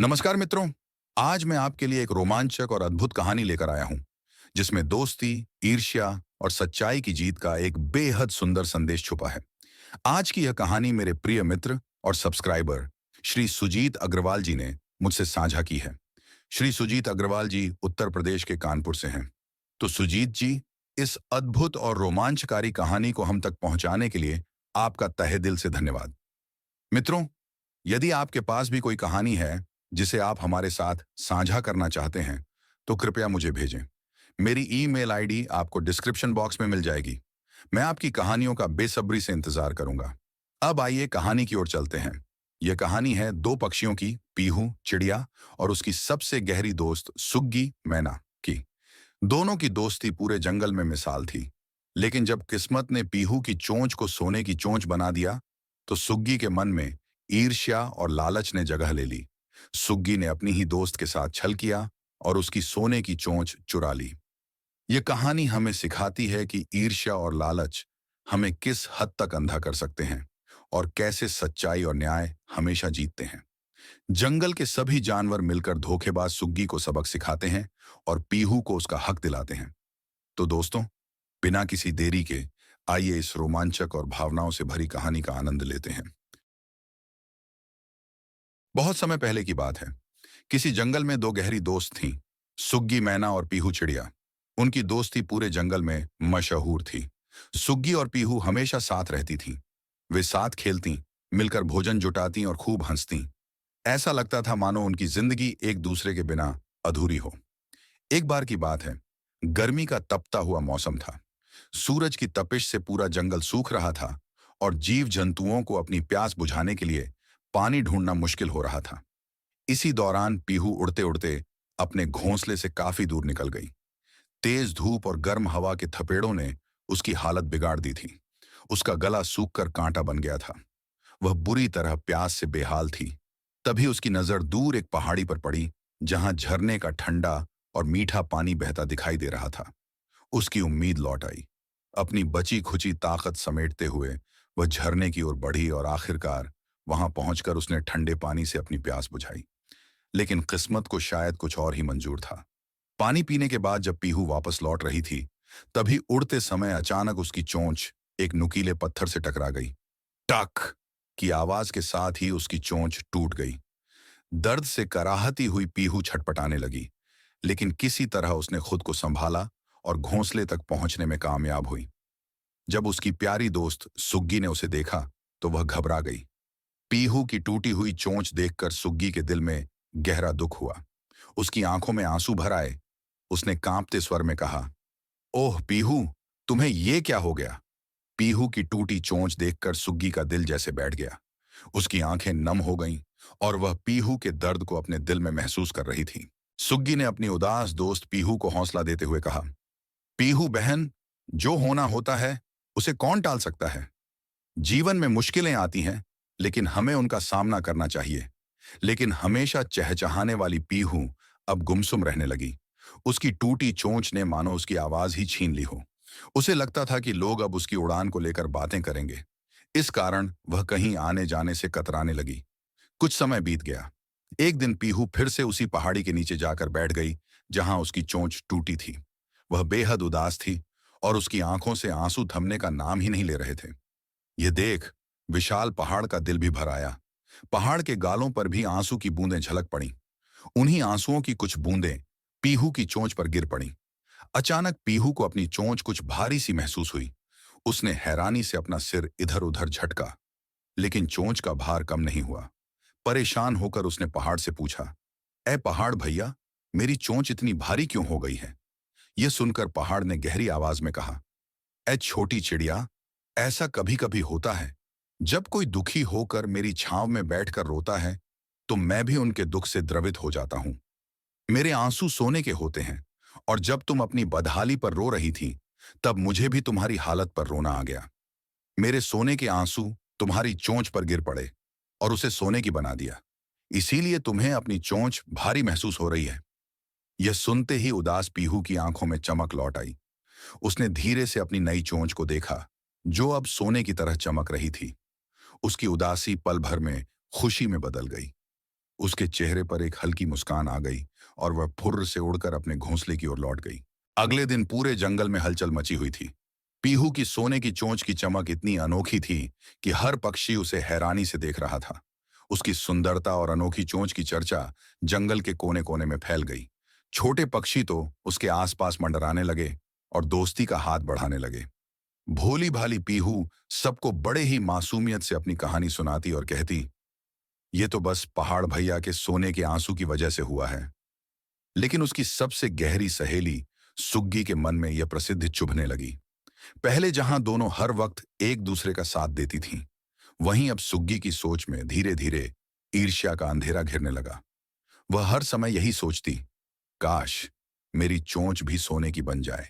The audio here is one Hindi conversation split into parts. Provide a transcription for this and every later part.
नमस्कार मित्रों। आज मैं आपके लिए एक रोमांचक और अद्भुत कहानी लेकर आया हूं, जिसमें दोस्ती, ईर्ष्या और सच्चाई की जीत का एक बेहद सुंदर संदेश छुपा है। आज की यह कहानी मेरे प्रिय मित्र और सब्सक्राइबर श्री सुजीत अग्रवाल जी ने मुझसे साझा की है। श्री सुजीत अग्रवाल जी उत्तर प्रदेश के कानपुर से हैं। तो सुजीत जी, इस अद्भुत और रोमांचकारी कहानी को हम तक पहुंचाने के लिए आपका तहे दिल से धन्यवाद। मित्रों, यदि आपके पास भी कोई कहानी है जिसे आप हमारे साथ साझा करना चाहते हैं, तो कृपया मुझे भेजें। मेरी ईमेल आईडी आपको डिस्क्रिप्शन बॉक्स में मिल जाएगी। मैं आपकी कहानियों का बेसब्री से इंतजार करूंगा। अब आइए कहानी की ओर चलते हैं। यह कहानी है दो पक्षियों की, पीहू चिड़िया और उसकी सबसे गहरी दोस्त सुग्गी मैना की। दोनों की दोस्ती पूरे जंगल में मिसाल थी। लेकिन जब किस्मत ने पीहू की चोंच को सोने की चोंच बना दिया, तो सुग्गी के मन में ईर्ष्या और लालच ने जगह ले ली। सुग्गी ने अपनी ही दोस्त के साथ छल किया और उसकी सोने की चोंच चुरा ली। ये कहानी हमें सिखाती है कि ईर्ष्या और लालच हमें किस हद तक अंधा कर सकते हैं और कैसे सच्चाई और न्याय हमेशा जीतते हैं। जंगल के सभी जानवर मिलकर धोखेबाज सुग्गी को सबक सिखाते हैं और पीहू को उसका हक दिलाते हैं। तो दोस्तों, बिना किसी देरी के आइए इस रोमांचक और भावनाओं से भरी कहानी का आनंद लेते हैं। बहुत समय पहले की बात है। किसी जंगल में दो गहरी दोस्त थीं, सुग्गी मैना और पीहू चिड़िया। उनकी दोस्ती पूरे जंगल में मशहूर थी। सुग्गी और पीहू हमेशा साथ रहती थीं। वे साथ खेलती, मिलकर भोजन जुटाती और खूब हंसती। ऐसा लगता था मानो उनकी जिंदगी एक दूसरे के बिना अधूरी हो। एक बार की बात है। गर्मी का तपता हुआ मौसम था। सूरज की तपिश से पूरा जंगल सूख रहा था और जीव जंतुओं को अपनी प्यास बुझाने के लिए पानी ढूंढना मुश्किल हो रहा था। इसी दौरान पीहू उड़ते उड़ते अपने घोंसले से काफी दूर निकल गई। तेज धूप और गर्म हवा के थपेड़ों ने उसकी हालत बिगाड़ दी थी। उसका गला सूखकर कांटा बन गया था। वह बुरी तरह प्यास से बेहाल थी। तभी उसकी नजर दूर एक पहाड़ी पर पड़ी, जहां झरने का ठंडा और मीठा पानी बहता दिखाई दे रहा था। उसकी उम्मीद लौट आई। अपनी बची खुची ताकत समेटते हुए वह झरने की ओर बढ़ी और आखिरकार वहां पहुंचकर उसने ठंडे पानी से अपनी प्यास बुझाई। लेकिन किस्मत को शायद कुछ और ही मंजूर था। पानी पीने के बाद जब पीहू वापस लौट रही थी, तभी उड़ते समय अचानक उसकी चोंच एक नुकीले पत्थर से टकरा गई। टक की आवाज के साथ ही उसकी चोंच टूट गई। दर्द से कराहती हुई पीहू छटपटाने लगी, लेकिन किसी तरह उसने खुद को संभाला और घोंसले तक पहुंचने में कामयाब हुई। जब उसकी प्यारी दोस्त सुग्गी ने उसे देखा, तो वह घबरा गई। पीहू की टूटी हुई चोंच देखकर सुग्गी के दिल में गहरा दुख हुआ। उसकी आंखों में आंसू भर आए। उसने कांपते स्वर में कहा, ओह पीहू, तुम्हें ये क्या हो गया? पीहू की टूटी चोंच देखकर सुग्गी का दिल जैसे बैठ गया। उसकी आंखें नम हो गईं और वह पीहू के दर्द को अपने दिल में महसूस कर रही थी। सुग्गी ने अपनी उदास दोस्त पीहू को हौसला देते हुए कहा, पीहू बहन, जो होना होता है उसे कौन टाल सकता है? जीवन में मुश्किलें आती हैं, लेकिन हमें उनका सामना करना चाहिए। लेकिन हमेशा चहचहाने वाली पीहू अब गुमसुम रहने लगी। उसकी टूटी चोंच ने मानो उसकी आवाज ही छीन ली हो। उसे लगता था कि लोग अब उसकी उड़ान को लेकर बातें करेंगे। इस कारण वह कहीं आने जाने से कतराने लगी। कुछ समय बीत गया। एक दिन पीहू फिर से उसी पहाड़ी के नीचे जाकर बैठ गई, जहां उसकी चोंच टूटी थी। वह बेहद उदास थी और उसकी आंखों से आंसू थमने का नाम ही नहीं ले रहे थे। ये देख विशाल पहाड़ का दिल भी भर आया। पहाड़ के गालों पर भी आंसू की बूंदें झलक पड़ी। उन्हीं आंसुओं की कुछ बूंदें पीहू की चोंच पर गिर पड़ी। अचानक पीहू को अपनी चोंच कुछ भारी सी महसूस हुई। उसने हैरानी से अपना सिर इधर उधर झटका, लेकिन चोंच का भार कम नहीं हुआ। परेशान होकर उसने पहाड़ से पूछा, ए पहाड़ भैया, मेरी चोंच इतनी भारी क्यों हो गई है? यह सुनकर पहाड़ ने गहरी आवाज में कहा, ए छोटी चिड़िया, ऐसा कभी कभी होता है। जब कोई दुखी होकर मेरी छांव में बैठकर रोता है, तो मैं भी उनके दुख से द्रवित हो जाता हूं। मेरे आंसू सोने के होते हैं, और जब तुम अपनी बदहाली पर रो रही थी, तब मुझे भी तुम्हारी हालत पर रोना आ गया। मेरे सोने के आंसू तुम्हारी चोंच पर गिर पड़े और उसे सोने की बना दिया। इसीलिए तुम्हें अपनी चोंच भारी महसूस हो रही है। यह सुनते ही उदास पीहू की आंखों में चमक लौट आई। उसने धीरे से अपनी नई चोंच को देखा, जो अब सोने की तरह चमक रही थी। उसकी उदासी पल भर में खुशी में बदल गई। उसके चेहरे पर एक हल्की मुस्कान आ गई और वह फुर्र से उड़कर अपने घोंसले की ओर लौट गई। अगले दिन पूरे जंगल में हलचल मची हुई थी। पीहू की सोने की चोंच की चमक इतनी अनोखी थी कि हर पक्षी उसे हैरानी से देख रहा था। उसकी सुंदरता और अनोखी चोंच की चर्चा जंगल के कोने कोने में फैल गई। छोटे पक्षी तो उसके आसपास मंडराने लगे और दोस्ती का हाथ बढ़ाने लगे। भोली भाली पीहू सबको बड़े ही मासूमियत से अपनी कहानी सुनाती और कहती, ये तो बस पहाड़ भैया के सोने के आंसू की वजह से हुआ है। लेकिन उसकी सबसे गहरी सहेली सुग्गी के मन में यह प्रसिद्धि चुभने लगी। पहले जहां दोनों हर वक्त एक दूसरे का साथ देती थीं, वहीं अब सुग्गी की सोच में धीरे धीरे ईर्ष्या का अंधेरा घिरने लगा। वह हर समय यही सोचती, काश मेरी चोंच भी सोने की बन जाए,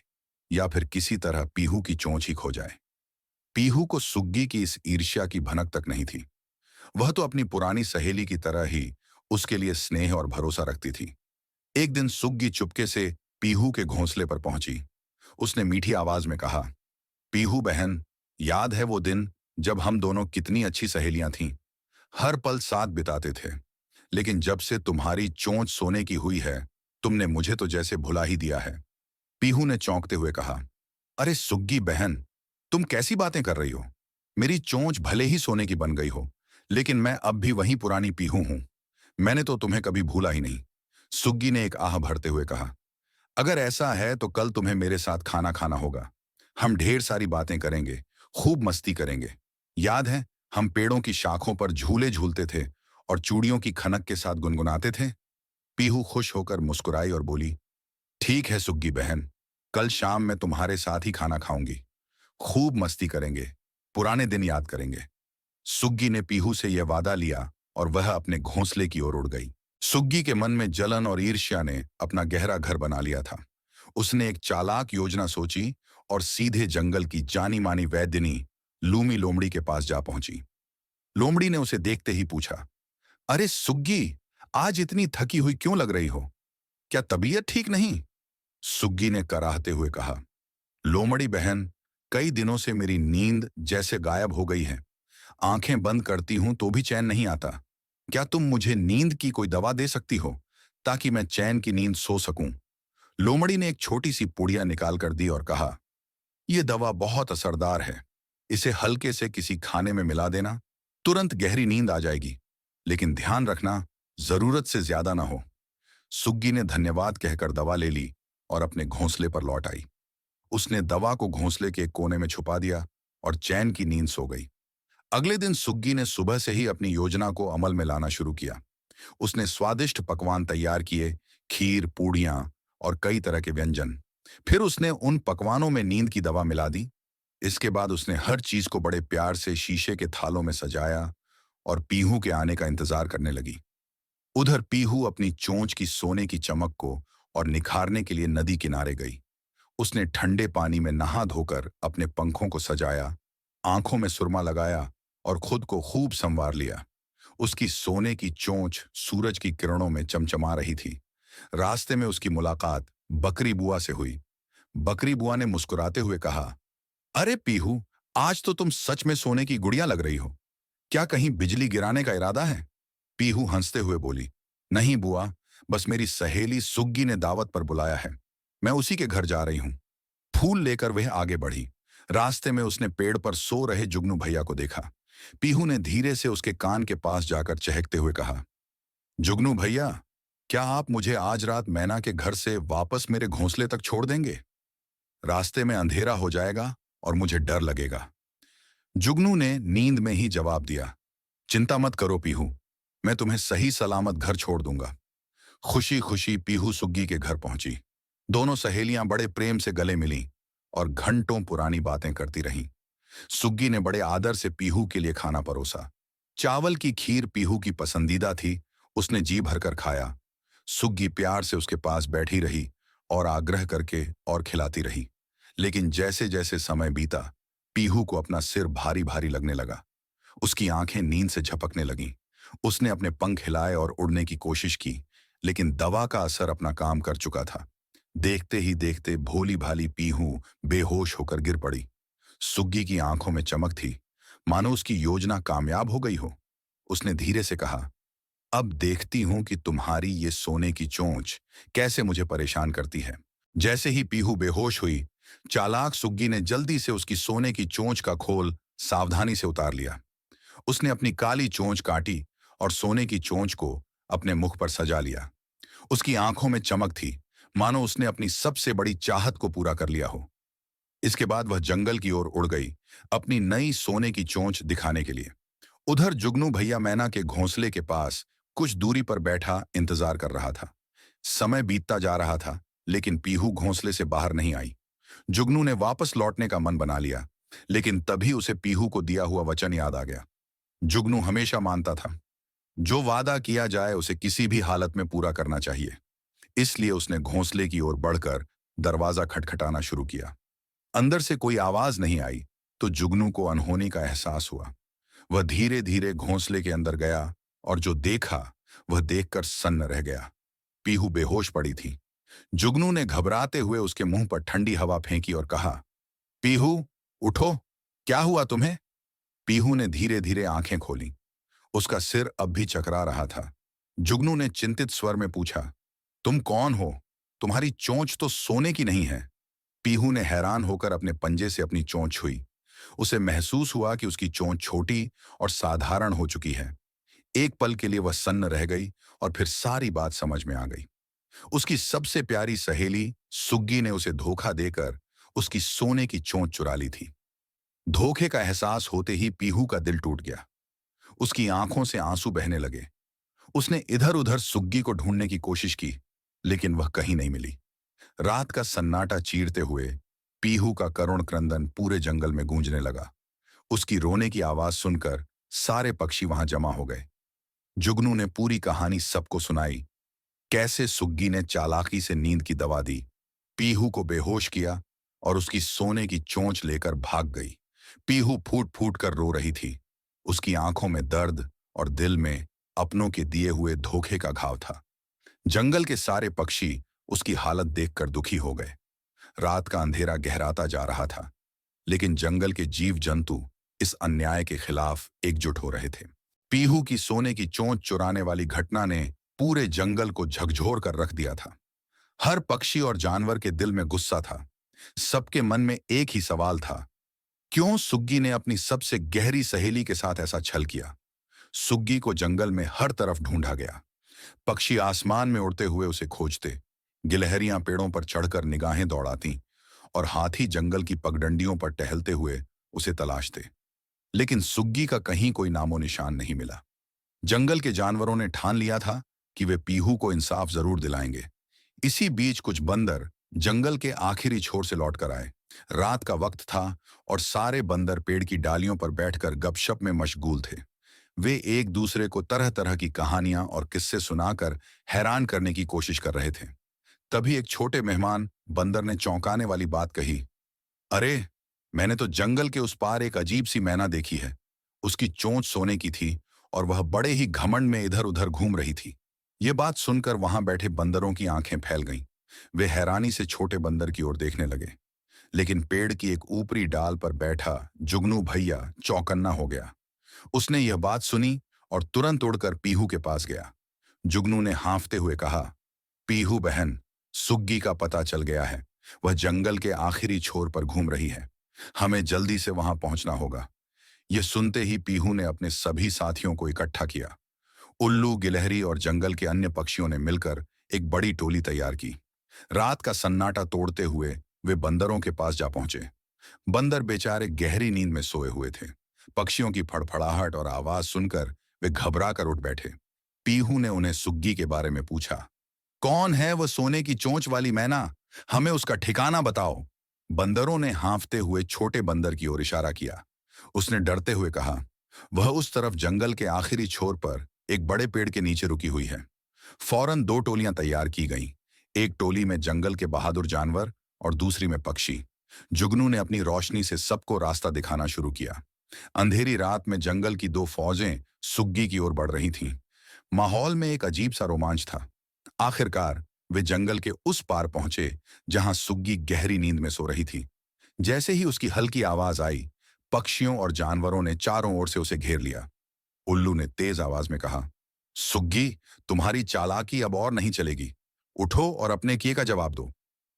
या फिर किसी तरह पीहू की चोंच ही खो जाए। पीहू को सुग्गी की इस ईर्ष्या की भनक तक नहीं थी। वह तो अपनी पुरानी सहेली की तरह ही उसके लिए स्नेह और भरोसा रखती थी। एक दिन सुग्गी चुपके से पीहू के घोंसले पर पहुंची। उसने मीठी आवाज में कहा, पीहू बहन, याद है वो दिन जब हम दोनों कितनी अच्छी सहेलियां थीं? हर पल साथ बिताते थे। लेकिन जब से तुम्हारी चोंच सोने की हुई है, तुमने मुझे तो जैसे भुला ही दिया है। पीहू ने चौंकते हुए कहा, अरे सुग्गी बहन, तुम कैसी बातें कर रही हो? मेरी चोंच भले ही सोने की बन गई हो, लेकिन मैं अब भी वही पुरानी पीहू हूं। मैंने तो तुम्हें कभी भूला ही नहीं। सुग्गी ने एक आह भरते हुए कहा, अगर ऐसा है तो कल तुम्हें मेरे साथ खाना खाना होगा। हम ढेर सारी बातें करेंगे, खूब मस्ती करेंगे। याद है हम पेड़ों की शाखों पर झूले झूलते थे और चूड़ियों की खनक के साथ गुनगुनाते थे? पीहू खुश होकर मुस्कुराई और बोली, ठीक है सुग्गी बहन, कल शाम मैं तुम्हारे साथ ही खाना खाऊंगी। खूब मस्ती करेंगे, पुराने दिन याद करेंगे। सुग्गी ने पीहू से यह वादा लिया और वह अपने घोंसले की ओर उड़ गई। सुग्गी के मन में जलन और ईर्ष्या ने अपना गहरा घर बना लिया था। उसने एक चालाक योजना सोची और सीधे जंगल की जानी मानी वैद्यनी लूमी लोमड़ी के पास जा पहुंची। लोमड़ी ने उसे देखते ही पूछा, अरे सुग्गी, आज इतनी थकी हुई क्यों लग रही हो? क्या तबीयत ठीक नहीं? सुग्गी ने कराहते हुए कहा, लोमड़ी बहन, कई दिनों से मेरी नींद जैसे गायब हो गई है। आंखें बंद करती हूं तो भी चैन नहीं आता। क्या तुम मुझे नींद की कोई दवा दे सकती हो ताकि मैं चैन की नींद सो सकूं? लोमड़ी ने एक छोटी सी पुड़िया निकाल कर दी और कहा, यह दवा बहुत असरदार है। इसे हल्के से किसी खाने में मिला देना, तुरंत गहरी नींद आ जाएगी। लेकिन ध्यान रखना, जरूरत से ज्यादा ना हो। सुग्गी ने धन्यवाद कहकर दवा ले ली और अपने घोंसले पर लौट आई। उसने दवा को घोंसले के एक कोने में छुपा दिया और चैन की नींद सो गई। अगले दिन सुग्गी ने सुबह से ही अपनी योजना को अमल में लाना शुरू किया। उसने स्वादिष्ट पकवान तैयार किए, खीर, पूड़ियां और कई तरह के व्यंजन। फिर उसने उन पकवानों में नींद की दवा मिला दी। इसके बाद उसने हर चीज को बड़े प्यार से शीशे के थालों में सजाया और पीहू के आने का इंतजार करने लगी। उधर पीहू अपनी चोंच की सोने की चमक को और निखारने के लिए नदी किनारे गई। उसने ठंडे पानी में नहा धोकर अपने पंखों को सजाया, आंखों में सुरमा लगाया और खुद को खूब संवार लिया। उसकी सोने की चोंच सूरज की किरणों में चमचमा रही थी। रास्ते में उसकी मुलाकात बकरी बुआ से हुई। बकरी बुआ ने मुस्कुराते हुए कहा, अरे पीहू, आज तो तुम सच में सोने की गुड़िया लग रही हो। क्या कहीं बिजली गिराने का इरादा है? पीहू हंसते हुए बोली, नहीं बुआ, बस मेरी सहेली सुग्गी ने दावत पर बुलाया है। मैं उसी के घर जा रही हूं। फूल लेकर वह आगे बढ़ी। रास्ते में उसने पेड़ पर सो रहे जुगनू भैया को देखा। पीहू ने धीरे से उसके कान के पास जाकर चहकते हुए कहा, जुगनू भैया, क्या आप मुझे आज रात मैना के घर से वापस मेरे घोंसले तक छोड़ देंगे? रास्ते में अंधेरा हो जाएगा और मुझे डर लगेगा। जुगनू ने नींद में ही जवाब दिया, चिंता मत करो पीहू, मैं तुम्हें सही सलामत घर छोड़ दूंगा। खुशी खुशी पीहू सुग्गी के घर पहुंची। दोनों सहेलियां बड़े प्रेम से गले मिलीं और घंटों पुरानी बातें करती रहीं। सुग्गी ने बड़े आदर से पीहू के लिए खाना परोसा। चावल की खीर पीहू की पसंदीदा थी। उसने जी भरकर खाया। सुग्गी प्यार से उसके पास बैठी रही और आग्रह करके और खिलाती रही। लेकिन जैसे जैसे समय बीता, पीहू को अपना सिर भारी भारी लगने लगा। उसकी आंखें नींद से झपकने लगीं। उसने अपने पंख हिलाए और उड़ने की कोशिश की, लेकिन दवा का असर अपना काम कर चुका था। देखते ही देखते भोली भाली पीहू बेहोश होकर गिर पड़ी। सुग्गी की आंखों में चमक थी, मानो उसकी योजना कामयाब हो गई हो। उसने धीरे से कहा, अब देखती हूं कि तुम्हारी ये सोने की चोंच कैसे मुझे परेशान करती है। जैसे ही पीहू बेहोश हुई, चालाक सुग्गी ने जल्दी से उसकी सोने की चोंच का खोल सावधानी से उतार लिया। उसने अपनी काली चोंच काटी और सोने की चोंच को अपने मुख पर सजा लिया। उसकी आंखों में चमक थी, मानो उसने अपनी सबसे बड़ी चाहत को पूरा कर लिया हो। इसके बाद वह जंगल की ओर उड़ गई, अपनी नई सोने की चोंच दिखाने के लिए। उधर जुगनू भैया मैना के घोंसले के पास कुछ दूरी पर बैठा इंतजार कर रहा था। समय बीतता जा रहा था, लेकिन पीहू घोंसले से बाहर नहीं आई। जुगनू ने वापस लौटने का मन बना लिया, लेकिन तभी उसे पीहू को दिया हुआ वचन याद आ गया। जुगनू हमेशा मानता था, जो वादा किया जाए उसे किसी भी हालत में पूरा करना चाहिए। इसलिए उसने घोंसले की ओर बढ़कर दरवाजा खटखटाना शुरू किया। अंदर से कोई आवाज नहीं आई, तो जुगनू को अनहोनी का एहसास हुआ। वह धीरे धीरे घोंसले के अंदर गया और जो देखा वह देखकर सन्न रह गया। पीहू बेहोश पड़ी थी। जुगनू ने घबराते हुए उसके मुंह पर ठंडी हवा फेंकी और कहा, पीहू, उठो, क्या हुआ तुम्हें? पीहू ने धीरे धीरे आंखें खोली। उसका सिर अब भी चकरा रहा था। जुगनू ने चिंतित स्वर में पूछा, तुम कौन हो? तुम्हारी चोंच तो सोने की नहीं है। पीहू ने हैरान होकर अपने पंजे से अपनी चोंच छुई। उसे महसूस हुआ कि उसकी चोंच छोटी और साधारण हो चुकी है। एक पल के लिए वह सन्न रह गई और फिर सारी बात समझ में आ गई। उसकी सबसे प्यारी सहेली सुग्गी ने उसे धोखा देकर उसकी सोने की चोंच चुरा ली थी। धोखे का एहसास होते ही पीहू का दिल टूट गया। उसकी आंखों से आंसू बहने लगे। उसने इधर उधर सुग्गी को ढूंढने की कोशिश की, लेकिन वह कहीं नहीं मिली। रात का सन्नाटा चीरते हुए पीहू का करुण क्रंदन पूरे जंगल में गूंजने लगा। उसकी रोने की आवाज सुनकर सारे पक्षी वहां जमा हो गए। जुगनू ने पूरी कहानी सबको सुनाई, कैसे सुग्गी ने चालाकी से नींद की दवा दी, पीहू को बेहोश किया और उसकी सोने की चोंच लेकर भाग गई। पीहू फूट फूट कर रो रही थी। उसकी आंखों में दर्द और दिल में अपनों के दिए हुए धोखे का घाव था। जंगल के सारे पक्षी उसकी हालत देखकर दुखी हो गए। रात का अंधेरा गहराता जा रहा था, लेकिन जंगल के जीव जंतु इस अन्याय के खिलाफ एकजुट हो रहे थे। पीहू की सोने की चोंच चुराने वाली घटना ने पूरे जंगल को झकझोर कर रख दिया था। हर पक्षी और जानवर के दिल में गुस्सा था। सबके मन में एक ही सवाल था, क्यों सुग्गी ने अपनी सबसे गहरी सहेली के साथ ऐसा छल किया? सुग्गी को जंगल में हर तरफ ढूंढा गया। पक्षी आसमान में उड़ते हुए उसे खोजते, गिलहरियां पेड़ों पर चढ़कर निगाहें दौड़ाती और हाथी जंगल की पगडंडियों पर टहलते हुए उसे तलाशते। लेकिन सुग्गी का कहीं कोई नामो निशान नहीं मिला। जंगल के जानवरों ने ठान लिया था कि वे पीहू को इंसाफ जरूर दिलाएंगे। इसी बीच कुछ बंदर जंगल के आखिरी छोर से लौटकर आए। रात का वक्त था और सारे बंदर पेड़ की डालियों पर बैठकर गपशप में मशगूल थे। वे एक दूसरे को तरह तरह की कहानियां और किस्से सुनाकर हैरान करने की कोशिश कर रहे थे। तभी एक छोटे मेहमान बंदर ने चौंकाने वाली बात कही, अरे, मैंने तो जंगल के उस पार एक अजीब सी मैना देखी है। उसकी चोंच सोने की थी और वह बड़े ही घमंड में इधर उधर घूम रही थी। ये बात सुनकर वहां बैठे बंदरों की आंखें फैल गईं। वे हैरानी से छोटे बंदर की ओर देखने लगे, लेकिन पेड़ की एक ऊपरी डाल पर बैठा जुगनू भैया चौकन्ना हो गया। उसने यह बात सुनी और तुरंत उड़कर पीहू के पास गया। जुगनू ने हाँफते हुए कहा, पीहू बहन, सुग्गी का पता चल गया है। वह जंगल के आखिरी छोर पर घूम रही है। हमें जल्दी से वहां पहुंचना होगा। यह सुनते ही पीहू ने अपने सभी साथियों को इकट्ठा किया। उल्लू, गिलहरी और जंगल के अन्य पक्षियों ने मिलकर एक बड़ी टोली तैयार की। रात का सन्नाटा तोड़ते हुए वे बंदरों के पास जा पहुंचे। बंदर बेचारे गहरी नींद में सोए हुए थे। पक्षियों की फड़फड़ाहट और आवाज सुनकर वे घबरा कर उठ बैठे। पीहू ने उन्हें सुग्गी के बारे में पूछा, कौन है वह सोने की चोंच वाली मैना? हमें उसका ठिकाना बताओ। बंदरों ने हाँफते हुए छोटे बंदर की ओर इशारा किया। उसने डरते हुए कहा, वह उस तरफ जंगल के आखिरी छोर पर एक बड़े पेड़ के नीचे रुकी हुई है। फौरन दो टोलियां तैयार की गईं। एक टोली में जंगल के बहादुर जानवर और दूसरी में पक्षी। जुगनू ने अपनी रोशनी से सबको रास्ता दिखाना शुरू किया। अंधेरी रात में जंगल की दो फौजें सुग्गी की ओर बढ़ रही थीं। माहौल में एक अजीब सा रोमांच था। आखिरकार वे जंगल के उस पार पहुंचे जहां सुग्गी गहरी नींद में सो रही थी। जैसे ही उसकी हल्की आवाज आई, पक्षियों और जानवरों ने चारों ओर से उसे घेर लिया। उल्लू ने तेज आवाज में कहा, सुग्गी, तुम्हारी चालाकी अब और नहीं चलेगी। उठो और अपने किए का जवाब दो।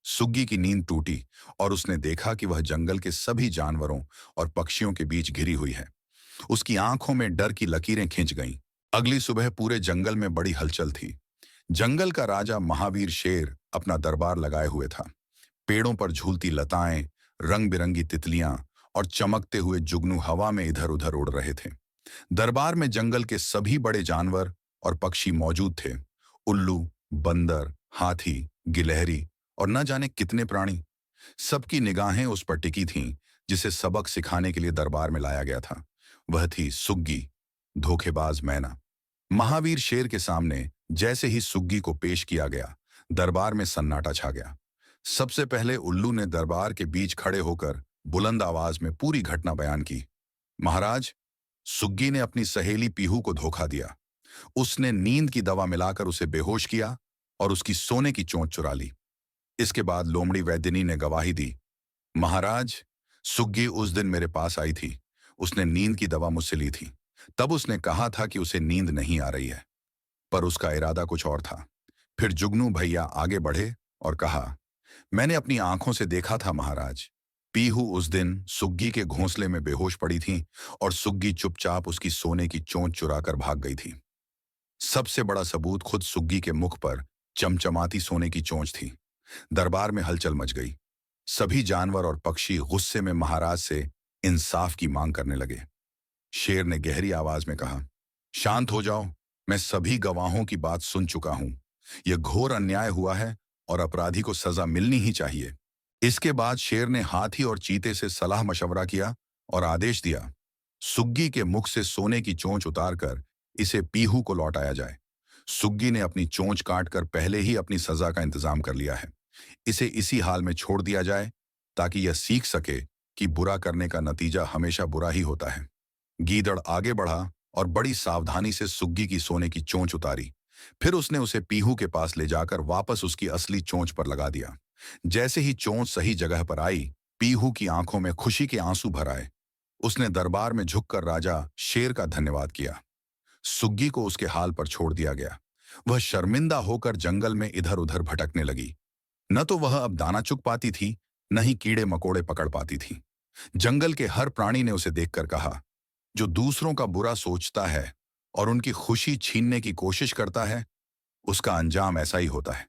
सुग्गी की नींद टूटी और उसने देखा कि वह जंगल के सभी जानवरों और पक्षियों के बीच घिरी हुई है। उसकी आंखों में डर की लकीरें खिंच गईं। अगली सुबह पूरे जंगल में बड़ी हलचल थी। जंगल का राजा महावीर शेर अपना दरबार लगाए हुए था। पेड़ों पर झूलती लताएं, रंग बिरंगी तितलियां और चमकते हुए जुगनू हवा में इधर उधर उड़ रहे थे। दरबार में जंगल के सभी बड़े जानवर और पक्षी मौजूद थे। उल्लू, बंदर, हाथी, गिलहरी और न जाने कितने प्राणी। सबकी निगाहें उस पर टिकी थीं जिसे सबक सिखाने के लिए दरबार में लाया गया था। वह थी सुग्गी, धोखेबाज मैना। महावीर शेर के सामने जैसे ही सुग्गी को पेश किया गया, दरबार में सन्नाटा छा गया। सबसे पहले उल्लू ने दरबार के बीच खड़े होकर बुलंद आवाज में पूरी घटना बयान की। महाराज, सुग्गी ने अपनी सहेली पीहू को धोखा दिया। उसने नींद की दवा मिलाकर उसे बेहोश किया और उसकी सोने की चोंच चुरा ली। इसके बाद लोमड़ी वैद्यनी ने गवाही दी। महाराज, सुग्गी उस दिन मेरे पास आई थी। उसने नींद की दवा मुझसे ली थी। तब उसने कहा था कि उसे नींद नहीं आ रही है, पर उसका इरादा कुछ और था। फिर जुगनू भैया आगे बढ़े और कहा, मैंने अपनी आंखों से देखा था महाराज। पीहू उस दिन सुग्गी के घोंसले में बेहोश पड़ी थी और सुग्गी चुपचाप उसकी सोने की चोंच चुराकर भाग गई थी। सबसे बड़ा सबूत खुद सुग्गी के मुख पर चमचमाती सोने की चोंच थी। दरबार में हलचल मच गई। सभी जानवर और पक्षी गुस्से में महाराज से इंसाफ की मांग करने लगे। शेर ने गहरी आवाज में कहा, शांत हो जाओ, मैं सभी गवाहों की बात सुन चुका हूं। यह घोर अन्याय हुआ है और अपराधी को सजा मिलनी ही चाहिए। इसके बाद शेर ने हाथी और चीते से सलाह मशवरा किया और आदेश दिया, सुग्गी के मुख से सोने की चोंच उतारकर इसे पीहू को लौटाया जाए। सुग्गी ने अपनी चोंच काटकर पहले ही अपनी सजा का इंतजाम कर लिया है। इसे इसी हाल में छोड़ दिया जाए ताकि यह सीख सके कि बुरा करने का नतीजा हमेशा बुरा ही होता है। गीदड़ आगे बढ़ा और बड़ी सावधानी से सुग्गी की सोने की चोंच उतारी। फिर उसने उसे पीहू के पास ले जाकर वापस उसकी असली चोंच पर लगा दिया। जैसे ही चोंच सही जगह पर आई, पीहू की आंखों में खुशी के आंसू भर आए। उसने दरबार में झुककर राजा शेर का धन्यवाद किया। सुग्गी को उसके हाल पर छोड़ दिया गया। वह शर्मिंदा होकर जंगल में इधर उधर भटकने लगी। न तो वह अब दाना चुग पाती थी, न ही कीड़े मकोड़े पकड़ पाती थी। जंगल के हर प्राणी ने उसे देखकर कहा, जो दूसरों का बुरा सोचता है और उनकी खुशी छीनने की कोशिश करता है, उसका अंजाम ऐसा ही होता है।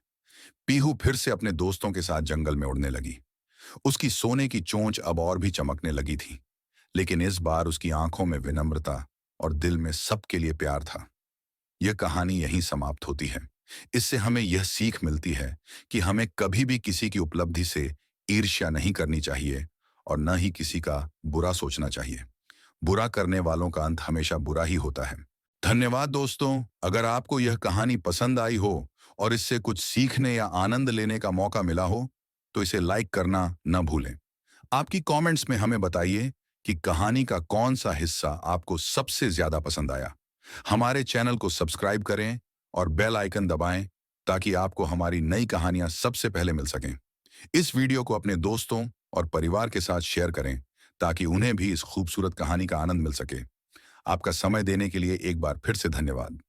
पीहू फिर से अपने दोस्तों के साथ जंगल में उड़ने लगी। उसकी सोने की चोंच अब और भी चमकने लगी थी, लेकिन इस बार उसकी आंखों में विनम्रता और दिल में सबके लिए प्यार था। यह कहानी यहीं समाप्त होती है। इससे हमें यह सीख मिलती है कि हमें कभी भी किसी की उपलब्धि से ईर्ष्या नहीं करनी चाहिए और न ही किसी का बुरा सोचना चाहिए। बुरा करने वालों का अंत हमेशा बुरा ही होता है। धन्यवाद दोस्तों। अगर आपको यह कहानी पसंद आई हो और इससे कुछ सीखने या आनंद लेने का मौका मिला हो, तो इसे लाइक करना न भूलें। आपकी कमेंट्स में हमें बताइए कि कहानी का कौन सा हिस्सा आपको सबसे ज्यादा पसंद आया। हमारे चैनल को सब्सक्राइब करें और बेल आइकन दबाएं ताकि आपको हमारी नई कहानियां सबसे पहले मिल सकें। इस वीडियो को अपने दोस्तों और परिवार के साथ शेयर करें ताकि उन्हें भी इस खूबसूरत कहानी का आनंद मिल सके। आपका समय देने के लिए एक बार फिर से धन्यवाद।